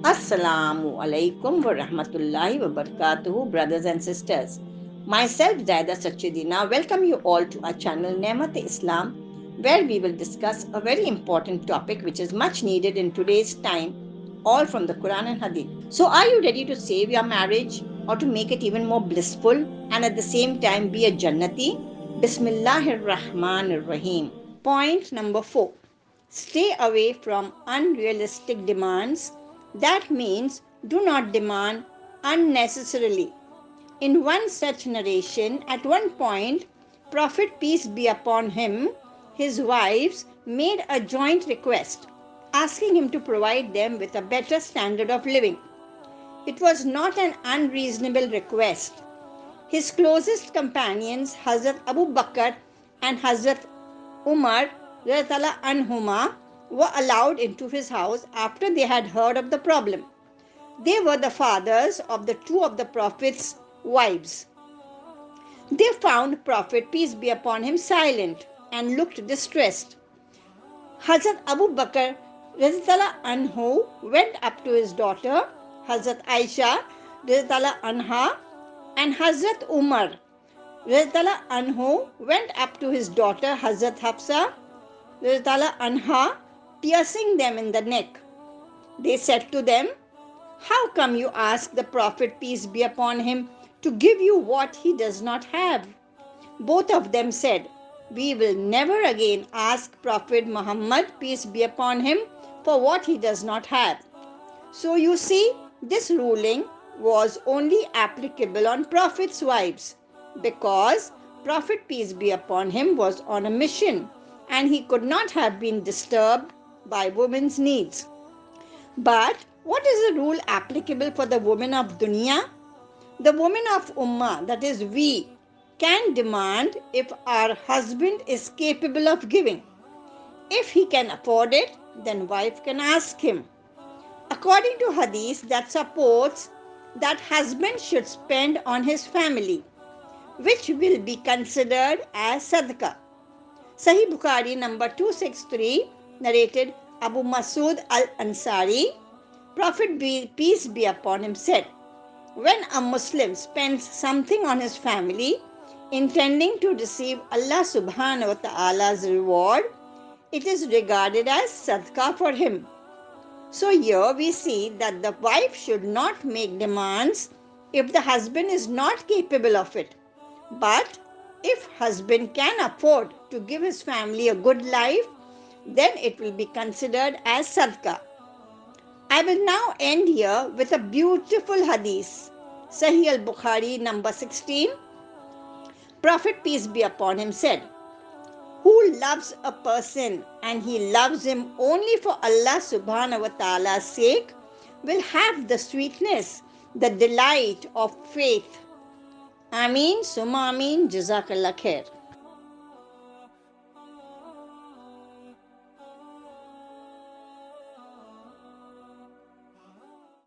Assalamu'alaikum, warahmatullahi, wabarakatuh, brothers and sisters. Myself, Zaida Sachidina, welcome you all to our channel Nemat Islam, where we will discuss a very important topic which is much needed in today's time, all from the Quran and Hadith. So, are you ready to save your marriage or to make it even more blissful and at the same time be a Jannati? Bismillahir Rahmanir Rahim. Point number 4. Stay away from unrealistic demands. That means do not demand unnecessarily. In one such narration, at one point, Prophet peace be upon him, his wives made a joint request, asking him to provide them with a better standard of living. It was not an unreasonable request. His closest companions, Hazrat Abu Bakr and Hazrat Umar anhuma, were allowed into his house after they had heard of the problem. They were the fathers of the two of the Prophet's wives. They found Prophet, peace be upon him, silent and looked distressed. Hazrat Abu Bakr anhu went up to his daughter, Hazrat Aisha anha, and Hazrat Umar anhu went up to his daughter, Hazrat Hafsa anha, piercing them in the neck. They said to them, "How come you ask the Prophet, peace be upon him, to give you what he does not have?" Both of them said, "We will never again ask Prophet Mohammad, peace be upon him, for what he does not have." So you see, this ruling was only applicable on Prophet's wives, because Prophet, peace be upon him, was on a mission and he could not have been disturbed by women's needs. But what is the rule applicable for the women of dunya? The women of ummah, that is we, can demand if our husband is capable of giving. If he can afford it, then wife can ask him. According to hadith that supports that husband should spend on his family, which will be considered as sadaqah. Sahih Bukhari number 263, narrated Abu Masood al-Ansari, Prophet peace be upon him, said, "When a Muslim spends something on his family, intending to receive Allah subhanahu wa ta'ala's reward, it is regarded as sadaqah for him." So here we see that the wife should not make demands if the husband is not capable of it. But if husband can afford to give his family a good life, then it will be considered as sadaqah. I will now end here with a beautiful hadith. Sahih al-Bukhari number 16. Prophet, peace be upon him, said, "Who loves a person and he loves him only for Allah subhanahu wa ta'ala's sake, will have the sweetness, the delight of faith." Ameen, summa ameen, jazakallah khair.